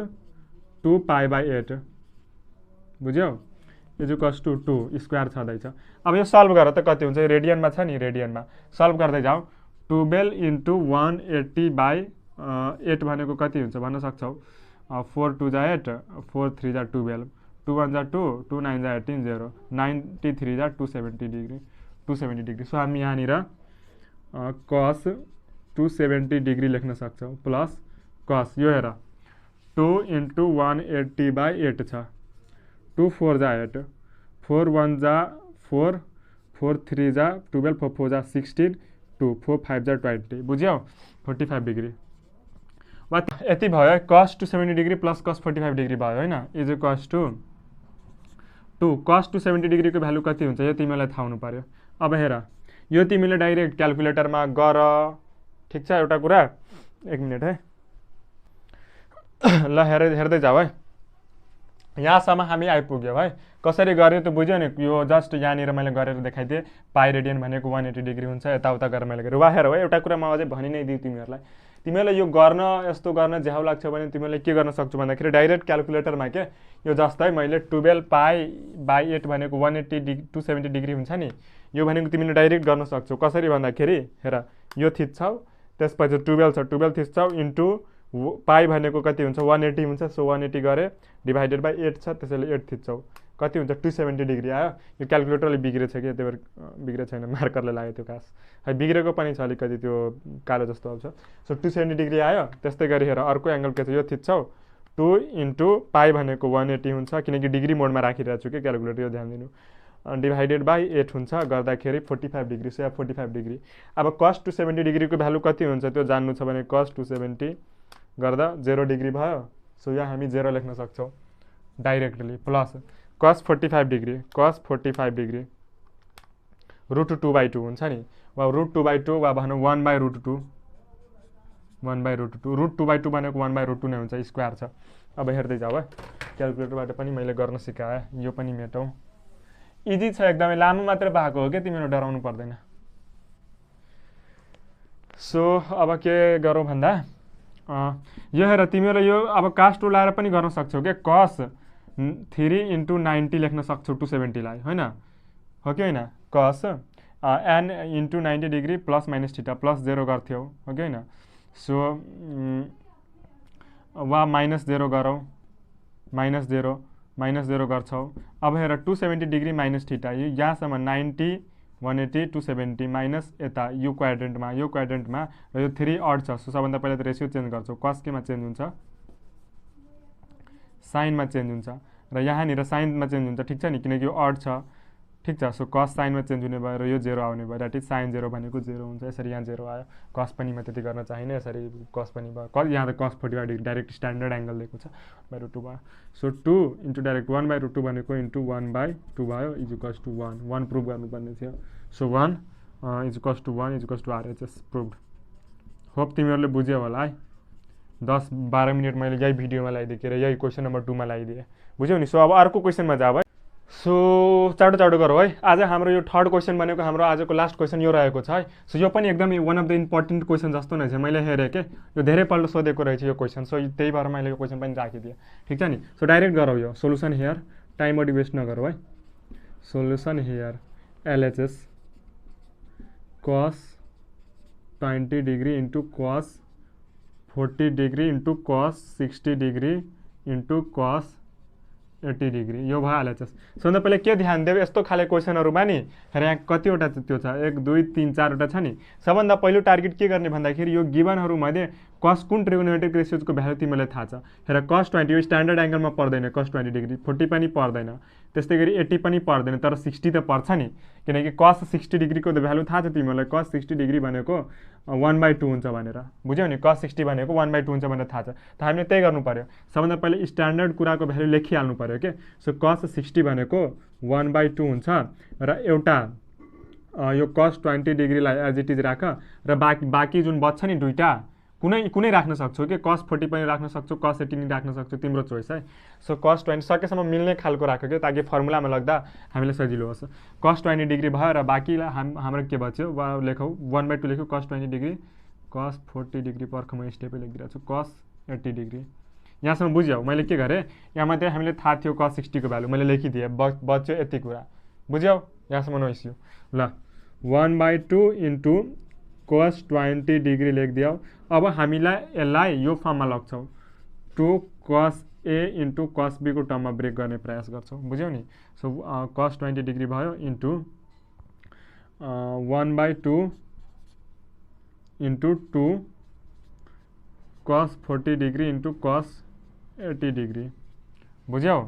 2 pie by 8 बुझ्यौ इज इक्वल्स टु 2 स्क्वायर छँदैछ। अब यो सल्भ गर त कति हुन्छ रेडियनमा छ नि, रेडियनमा सल्भ गर्दै जाऊ 12 इन्टु 180 बाई 8 भनेको कति हुन्छ भन्न सक्छौ 4 2 जा 8 4 3 जा 12 2 1 जा 2 2 9 जा 18 0 93 जा 270 डिग्री। सो हामी यहाँनिर कस 270 डिग्री लेख्न सक्छौँ प्लस कस यो हेर 2 इन्टु 180 बाई 8 छ 2 4 जा 8 4 1 जा 4 4 3 जा 12 4 4 जा 16 2 4 5 जा 20 बुझ्यौ 45 डिग्री वा यति भयो cos 270 degree plus cos 45 degree भयो होइन इज इक्वल्स टु cos 270 डिग्रीको भ्यालु कति हुन्छ यो तिमीलाई थाहा हुनु पर्यो। अब हेर यो तिमीले डाइरेक्ट क्यालकुलेटरमा गर, ठिक छ। एउटा कुरा एक मिनट है ल हेर्दै जाऊ है। यहाँसम्म हामी आइपुग्यौँ है। कसरी गर्यो त बुझ्यो नि। यो जस्ट यहाँनिर मैले गरेर देखाइदिएँ। पाई रेडियन भनेको 180 डिग्री हुन्छ, यताउता गरेर मैले गरेँ। वा हेर हो एउटा कुरा म अझै भनि नै दिएँ तिमीहरूलाई। तिमीलाई यो गर्न यस्तो गर्न ज्याउ लाग्छ भने तिमीले के गर्न सक्छौ भन्दाखेरि डाइरेक्ट क्यालकुलेटरमा के यो जस्तै मैले 12 पाई बाई 8 भनेको 270 डिग्री हुन्छ नि, यो भनेको तिमीले डाइरेक्ट गर्न सक्छौ। कसरी भन्दाखेरि हेर यो थिच्छौ, त्यसपछि 12 छ 12 थिच्छौ इन्टु पाई भनेको कति हुन्छ 180 हुन्छ। सो 180 गरे डिभाइडेड बाई 8 छ, त्यसैले 8 थिच्छौ कति हुन्छ 270 डिग्री आयो। यो क्यालकुलेटरले बिग्रेछ कि त्यही भएर बिग्रेको छैन, मार्करले लाग्यो त्यो खास है, बिग्रेको पनि छ अलिकति त्यो कालो जस्तो आउँछ। सो 270 डिग्री आयो। त्यस्तै गरी हेर अर्को एङ्गल के छ यो थिच्छौ 2 इन्टु पाई भनेको 180 हुन्छ, किनकि डिग्री मोडमा राखिरहेको छु कि क्यालकुलेटर, यो ध्यान दिनु। डिभाइडेड बाई 8 हुन्छ गर्दाखेरि 45 डिग्री। सो या 45 डिग्री। अब cos 270 डिग्रीको भ्यालु कति हुन्छ त्यो जान्नु छ भने cos 270 गर्दा 0 डिग्री भयो। सो यहाँ हामी 0 लेख्न सक्छौँ डाइरेक्टली। प्लस cos 45 डिग्री √2/2 हुन्छ नि, वा √2/2 वा भनौँ 1/√2 √2/2 भनेको 1/√2 नै हुन्छ, स्क्वायर छ। अब हेर्दै जाऊ है, क्यालकुलेटरबाट पनि मैले गर्न सिकाएँ। यो पनि मेटौँ, इजी छ एकदमै, लामो मात्र भएको हो क्या, तिमीहरू डराउनु पर्दैन। सो अब के गरौँ भन्दा यो हेर तिमीहरू यो अब कास्ट टु लाएर पनि गर्न सक्छौ क्या। cos 3 इन्टु 90 लेख्न सक्छौ 270लाई होइन, हो कि होइन। cos n into 90 degree plus minus theta plus 0 गर्थ्यौ, हो कि होइन। सो वा -0 गरौँ, -0 गर्छौ। अब हेर 270 डिग्री माइनस थीटा, यो यहाँसम्म 90 180 270 माइनस यता यो क्वाड्रेन्टमा र यो 3 अड छ। सो सबभन्दा पहिला त रेसियो चेन्ज गर्छौ। cos केमा चेन्ज हुन्छ, साइनमा चेन्ज हुन्छ, र यहाँनिर साइनमा चेन्ज हुन्छ, ठिक छ नि, किनकि यो अड छ, ठिक छ। सो cos साइनमा चेन्ज हुने भयो र यो 0 आउने भयो, द्याट इज sin 0 भनेको 0 हुन्छ। यसरी यहाँ 0 आयो। cos पनि म त्यति गर्न चाहिनँ, यसरी cos पनि भयो। यहाँ त cos 45 degree direct standard angle दिएको छ, √2 भयो। सो 2 इन्टु डाइरेक्ट 1/√2 भनेको इन्टु 1/2 भयो इज इक्वल्स टु 1 प्रुभ गर्नुपर्ने थियो। So 1 is equals to 1 is equals to RHS proved. Hope तिमीहरूले बुझ्यौ होला है। 10-12 मिनट मैले यही भिडियोमा लगाइदिएँ र यही क्वेसन नम्बर 2 मा लगाइदिएँ, बुझ्यौ नि। सो अब अर्को क्वेसनमा जाऊ है। सो चाँडो गरौँ है। आज हाम्रो यो थर्ड क्वेसन भनेको हाम्रो आजको लास्ट क्वेसन यो रहेको छ है। सो यो पनि एकदमै one of the important question जस्तो नै छ, मैले हेरेँ के यो धेरैपल्ट सोधेको रहेछ यो क्वेसन। सो त्यही भएर मैले यो क्वेसन पनि राखिदिएँ, ठिक छ नि। सो डाइरेक्ट गरौँ यो सोल्युसन हियर, टाइम बडी वेस्ट नगरौँ है। Solution here LHS cos 20 degree into cos 40 degree into cos 60 degree into cos 80 degree, यो भयो LHS। सबभन्दा पहिले के ध्यान देऊ, यस्तो खाले क्वेसनहरूमा नि हेर यहाँ कतिवटा त्यो छ, 1 2 3 4वटा छ नि। सबभन्दा पहिलो टार्गेट के गर्ने भन्दाखेरि यो गिभनहरूमध्ये cos कुन ट्रिगोनोमेट्रिक रेसियोजको भ्यालु तिमीलाई थाहा छ। हेर cos 20 यो स्ट्यान्डर्ड एङ्गलमा पर्दैन, cos 20 डिग्री 40 पनि पर्दैन, त्यस्तै गरी 80 पनि पर्दैन, तर 60 त पर्छ नि, किनकि cos 60 डिग्रीको त भ्यालु थाहा छ तिमीलाई। cos 60 डिग्री भनेको 1/2 हुन्छ भनेर, बुझ्यौ नि। cos 60 भनेको 1/2 हुन्छ भनेर थाहा छ, त हामीले त्यही गर्नु पर्यो। सबभन्दा पहिले स्ट्यान्डर्ड कुराको भ्यालु लेखिहाल्नु पर्यो के। सो cos 60 भनेको 1/2 हुन्छ र एउटा यो cos 20 डिग्रीलाई एज इट इज राख, र बाँकी जुन बच्छ नि दुईटा कुनै राख्न सक्छौ कि, cos 40 पनि राख्न सक्छौ, cos 80 पनि राख्न सक्छौ, तिम्रो चोइस है। सो cos 20 सकेसम्म मिल्ने खालको राख क्या, ताकि फर्मुलामा लाग्दा हामीलाई सजिलो होस्। cos 20 डिग्री भयो र बाँकीलाई हाम्रो के बच्यो वा लेखौँ 1/2 लेख्यौँ cos 20 डिग्री, cos 40 डिग्री पर्ख म स्टेपै लेखिदिरहेको छु, cos 80 डिग्री। यहाँसम्म बुझ्यौ मैले के गरेँ, यहाँ मात्रै हामीले थाहा थियो cos 60 को भ्यालु मैले लेखिदिएँ, बच्यो यति कुरा, बुझ्यौ। यहाँसम्म नइस्यु ल। 1/2 इन्टु cos 20 डिग्री लेखिदियौ। अब हामीलाई यसलाई यो फर्ममा लग्छौँ, 2 cos A into cos B को टर्ममा ब्रेक गर्ने प्रयास गर्छौँ, बुझ्यौ नि। सो cos 20 डिग्री भयो into 1/2 into 2 cos 40 degree into cos 80 degree, बुझ्यौ।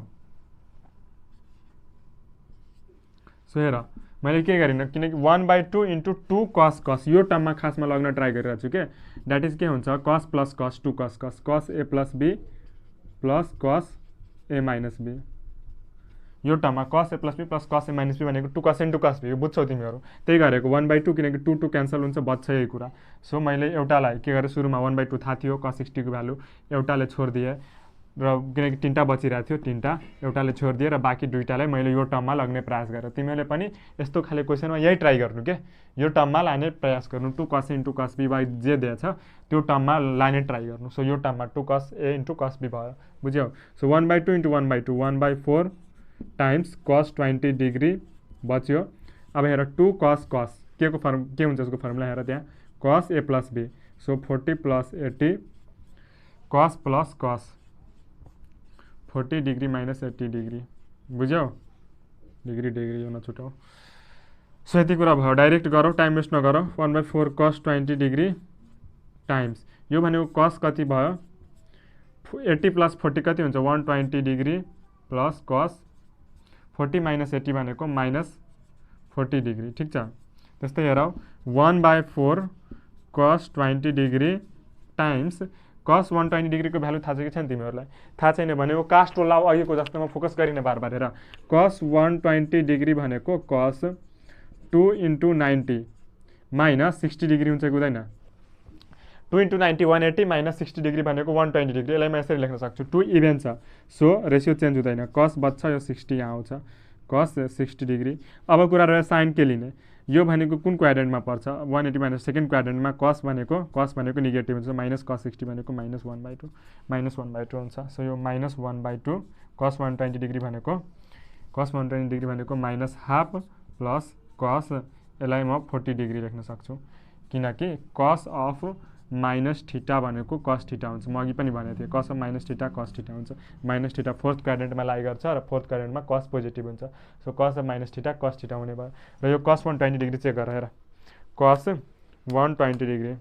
सो हेर मैले के गरिनँ किनकि 1/2 इन्टु 2 कस कस यो टर्ममा खासमा लग्न ट्राई गरिरहेको छु के द्याट इज के हुन्छ कस प्लस कस 2 कस कस कस ए plus B plus cos A minus be यो टर्ममा कस ए plus B plus cos A minus B भनेको 2 कस इन्टु कस बी यो बुझ्छौ तिमीहरू त्यही गरेको 1/2 किनकि 2 2 क्यान्सल हुन्छ बच्छ यही कुरा सो मैले एउटालाई के गरेँ सुरुमा 1/2 थाहा थियो cos 60 को भ्यालु एउटाले छोडिदिएँ र किनकि तिनवटा बचिरहेको थियो तिनवटा एउटाले छोडिदिएँ र बाँकी दुईटालाई मैले यो टर्ममा लग्ने प्रयास गरेँ तिमीहरूले पनि यस्तो खाले क्वेसनमा यही ट्राई गर्नु के यो टर्ममा लाने प्रयास गर्नु 2 cos into cos b by जे दिएछ त्यो टर्ममा लाने ट्राई गर्नु सो यो टर्ममा 2 cos a into cos b भयो बुझ्यौ so 1/2 into 1/2 1/4 times cos 20 degree बच्यो अब हेर 2 cos cos के को फर्म के हुन्छ उसको फर्मुला हेर त्यहाँ cos a plus b so 40 plus 80 cos plus cos 40 degree minus 80 degree बुझ्यौ डिग्री डिग्री यो नछुटाऊ सो यति कुरा भयो डाइरेक्ट गरौँ टाइम वेस्ट नगरौँ 1/4 cos 20 डिग्री टाइम्स यो भनेको cos कति भयो 80 प्लस 40 कति हुन्छ 120 डिग्री प्लस cos 40 माइनस 80 भनेको माइनस 40 डिग्री ठिक छ त्यस्तै हेरौँ 1/4 cos 20 डिग्री टाइम्स cos 120 डिग्रीको भ्यालु थाहा छ कि छैन तिमीहरूलाई थाहा छैन भनेको कास्ट्रो लव अघिको जस्तोमा फोकस गरिने बार बार हेर cos 120 डिग्री भनेको cos 2 इन्टु 90 माइनस 60 डिग्री हुन्छ कि हुँदैन 2 इन्टु 90 180 माइनस 60 डिग्री भनेको 120 डिग्री यसलाई म यसरी लेख्न सक्छु 2 इभेन छ सो रेसियो चेन्ज हुँदैन cos बच्छ यो 60 यहाँ आउँछ cos 60 डिग्री अब कुरा रह्यो साइन के लिने यो भनेको कुन क्वाड्रेन्टमा पर्छ 180 माइनस सेकेन्ड क्वाड्रेन्टमा cos भनेको नेगेटिभ हुन्छ माइनस cos 60 भनेको माइनस 1/2 हुन्छ सो यो माइनस 1/2 cos 120 डिग्री भनेको माइनस हाफ प्लस cos यसलाई म 40 डिग्री लेख्न सक्छु किनकि cos अफ माइनस थीटा भनेको cos थीटा हुन्छ म अघि पनि भनेको थिएँ cos of minus theta cos theta हुन्छ माइनस थीटा फोर्थ क्वाड्रेन्टमा लाई गर्छ र फोर्थ क्वाड्रेन्टमा cos पोजिटिभ हुन्छ so cos of minus theta cos theta हुने भयो र यो cos 120 डिग्री चेक गर हेर cos 120 डिग्री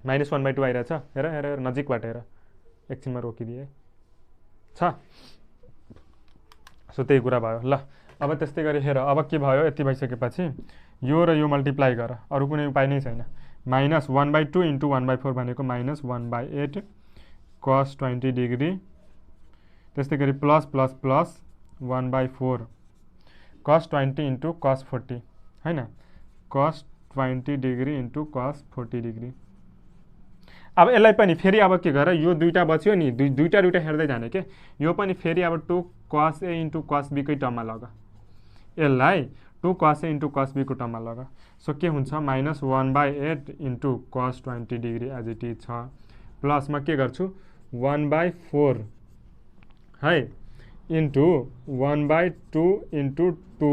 माइनस 1/2 आइरहेछ हेर हेर हेर नजिकबाट हेर एकछिनमा रोकिदिए छ सो त्यही कुरा भयो ल अब त्यस्तै गरी हेर अब के भयो यति भइसकेपछि यो र यो मल्टिप्लाई गर अरू कुनै उपाय नै छैन माइनस 1/2 इन्टु 1/4 भनेको माइनस 1/8 cos 20 डिग्री त्यस्तै गरी plus plus plus 1/4 cos 20 into cos 40 होइन cos 20 degree into cos 40 degree अब यसलाई पनि फेरि अब के गर यो दुईवटा बच्यो नि दुईवटा हेर्दै जाने के यो पनि फेरि अब 2 cos a into cos b कै टर्ममा लग यसलाई 2 cos a into cos b को टर्ममा लग सो के हुन्छ minus 1/8 into cos 20 degree as it is छ प्लसमा के गर्छु 1/4 है into 1/2 into 2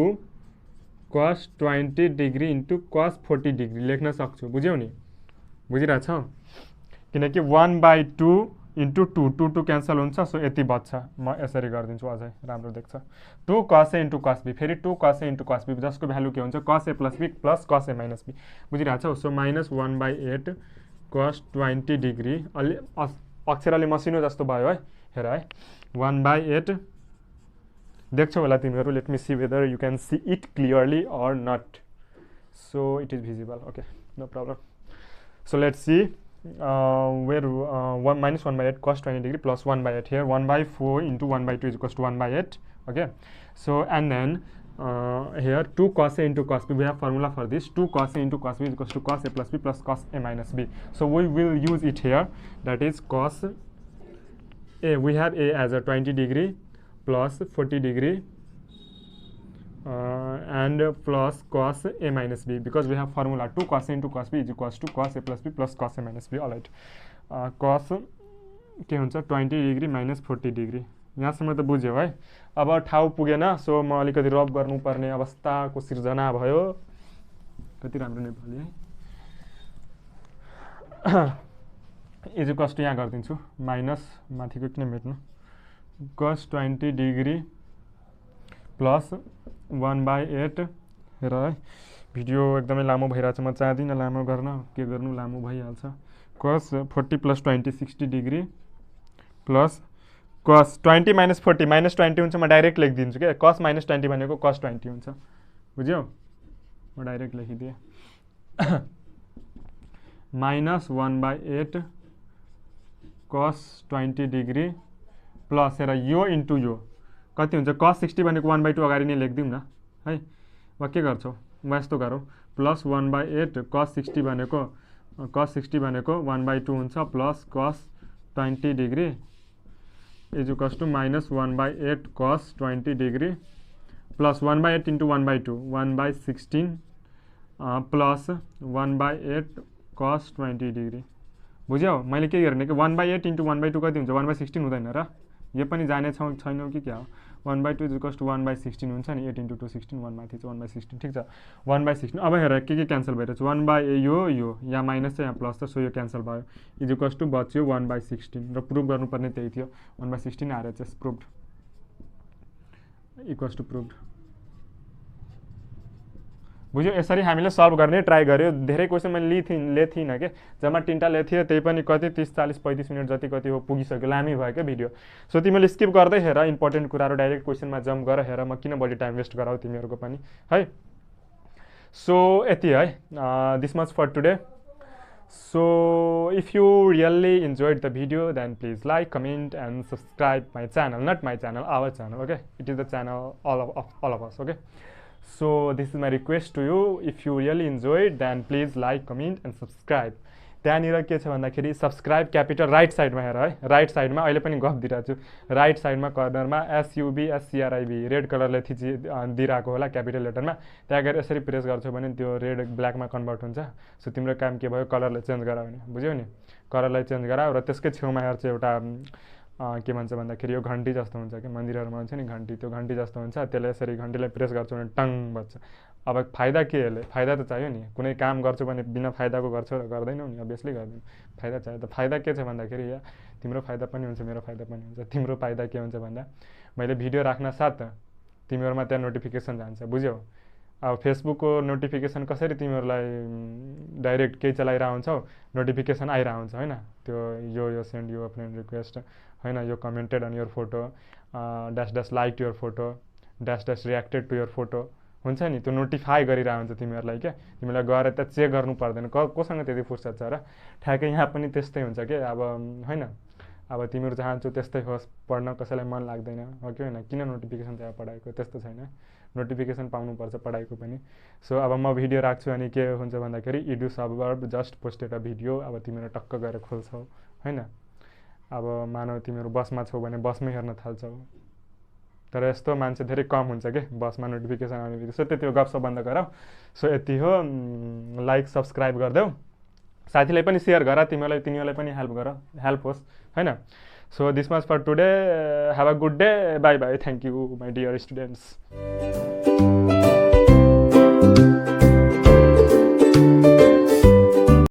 cos 20 degree into cos 40 degree लेख्न सक्छु बुझ्यौ नि बुझिरहेछौ किनकि 1/2 इन्टु 2 क्यान्सल हुन्छ सो यति बच्छ म यसरी गरिदिन्छु अझै राम्रो देख्छ 2 cos a into cos b फेरि 2 cos a into cos b जसको भ्यालु के हुन्छ cos a plus b plus cos a minus b बुझिरहेछौ सो माइनस 1/8 cos 20 डिग्री अलि अक्षर अलि मसिनो जस्तो भयो है हेर है 1/8 देख्छौ होला तिमीहरू let me see whether you can see it clearly or not so it is visible okay no problem so let's see where minus 1/8 cos 20 degree plus 1/8 here 1/4 into 1/2 is equals to 1/8 okay so and then here 2 cos a into cos b we have formula for this 2 cos a into cos b is equals to cos a plus b plus cos a minus b so we will use it here that is cos a we have a as a 20 degree plus 40 degree and plus cos a minus b because we have formula 2 cos a into cos b is equals to cos a plus b plus cos a minus b alright cos के हुन्छ 20 degree minus 40 degree यहाँसम्म त बुझ्यौ है अब ठाउँ पुगेन so म अलिकति रब गर्नुपर्ने अवस्थाको सिर्जना भयो कति राम्रो नेपाली है इज इक्वल्स टु यहाँ गरिदिन्छु माइनस माथिको किन मेट्नु cos 20 डिग्री प्लस 1/8 हेर है भिडियो एकदमै लामो भइरहेछ म चाहदिनँ लामो गर्न के गर्नु लामो भइहाल्छ cos 40 plus 20 60 degree plus cos 20 minus 40 minus 20 हुन्छ म डाइरेक्ट लेखिदिन्छु क्या cos माइनस 20 भनेको cos 20 हुन्छ बुझ्यौ म डाइरेक्ट लेखिदिएँ -1/8 cos 20 डिग्री प्लस हेर यो इन्टु यो कति हुन्छ cos 60 भनेको 1/2 अगाडि नै लेखिदिउँ न है। वा के गर्छौ वा यस्तो गरौँ प्लस 1/8 cos 60 भनेको 1/2 हुन्छ plus cos 20 degree is to -1/8 cos 20 degree plus 1/8 into 1/2 1/16 plus 1/8 cos 20 degree. बुझ्यौ मैले के गर्ने कि 1/8 इन्टु 1/2 कति हुन्छ 1/16 हुँदैन र यो पनि जानेछौँ छैनौँ कि क्या हो 1/2 इज 1/16 हुन्छ नि 8 इन्टु 2 16 1 माथि चाहिँ 1/16 ठिक छ 1/16। अब हेर के क्यान्सल भइरहेछ 1/8 यो यहाँ माइनस चाहिँ यहाँ प्लस छ सो यो क्यान्सल भयो इज टु बच्यो 1/16 र प्रुभ गर्नुपर्ने त्यही थियो 1/16 आएर चाहिँ प्रुभड इक्वल्स टु प्रुभड। बुझ्यो यसरी हामीले सल्भ गर्ने ट्राई गर्यो धेरै क्वेसन मैले लिएको थिइनँ कि जम्मा 3टा लिएको थिएँ त्यही पनि कति 30 40 35 मिनट जति कति हो पुगिसक्यो लामै भयो क्या भिडियो। सो तिमीले स्किप गर्दै हेर इम्पोर्टेन्ट कुराहरू डाइरेक्ट क्वेसनमा जम्प गर हेर म किन बढी टाइम वेस्ट गराऊ तिमीहरूको पनि है। सो यति है this much for today. So if you really enjoyed the video then please like, comment and subscribe my channel, not my channel, our channel, okay? It is the channel all of us, okay? So this is my request to you. If you really enjoyed then please like, comment and subscribe. त्यहाँनिर के छ भन्दाखेरि subscribe capital right साइडमा हेर है right साइडमा अहिले पनि गफ दिइरहेको छु राइट साइडमा कर्नरमा SUBSCRIB रेड कलरले दिइरहेको होला क्यापिटल लेटरमा त्यहाँ गएर यसरी प्रेस गर्छौ भने त्यो रेड ब्ल्याकमा कन्भर्ट हुन्छ। सो तिम्रो काम के भयो कलरलाई चेन्ज गराऊ भने बुझ्यौ नि कलरलाई चेन्ज गराऊ र त्यसकै छेउमा हेर्छ एउटा के भन्छ भन्दाखेरि यो घन्टी जस्तो हुन्छ कि मन्दिरहरूमा हुन्छ नि घन्टी त्यो घन्टी जस्तो हुन्छ त्यसले यसरी घन्टीलाई प्रेस गर्छौ भने टङ बज्छ। अब फाइदा के यसले फाइदा त चाहियो नि कुनै काम गर्छौ भने बिना फाइदाको गर्छौ र गर्दैनौ नि अभियसली गर्दैन फाइदा चाहियो। त फाइदा के छ भन्दाखेरि यहाँ तिम्रो फाइदा पनि हुन्छ मेरो फाइदा पनि हुन्छ। तिम्रो फाइदा के हुन्छ भन्दा मैले भिडियो राख्न साथ तिमीहरूमा त्यहाँ नोटिफिकेसन जान्छ बुझ्यौ। अब फेसबुकको नोटिफिकेसन कसरी तिमीहरूलाई डाइरेक्ट केही चलाइरहेको हुन्छौ नोटिफिकेसन आइरहेको हुन्छ होइन त्यो यो सेन्ड यो फ्रेन्ड रिक्वेस्ट होइन यो commented on your photo dash dash like your photo dash dash reacted to your photo हुन्छ नि त्यो नोटिफाई गरिरहेको हुन्छ तिमीहरूलाई क्या तिमीलाई गएर त्यहाँ चेक गर्नु पर्दैन कोसँग त्यति फुर्सद छ र ठ्याक्कै यहाँ पनि त्यस्तै हुन्छ कि अब होइन अब तिमीहरू चाहन्छौ त्यस्तै होस् पढ्न कसैलाई मन लाग्दैन हो कि होइन किन नोटिफिकेसन त्यहाँ पढाएको त्यस्तो छैन नोटिफिकेसन पाउनुपर्छ पढाइको पनि। सो अब म भिडियो राख्छु अनि के हुन्छ भन्दाखेरि इडु सबवर्ब जस्ट पोस्टेड अ भिडियो अब तिमीहरू टक्क गएर खोल्छौ होइन। अब मानौ तिमीहरू बसमा छौ भने बसमै हेर्न थाल्छौ तर यस्तो मान्छे धेरै कम हुन्छ कि बसमा नोटिफिकेसन आउने बित्तिकै सो त्यति हो गफसप बन्द गरौ। सो यति हो लाइक सब्सक्राइब गरिदेऊ साथीलाई पनि सेयर गर तिनीहरूलाई पनि हेल्प होस् होइन। So this much for today have a good day bye bye thank you my dear students.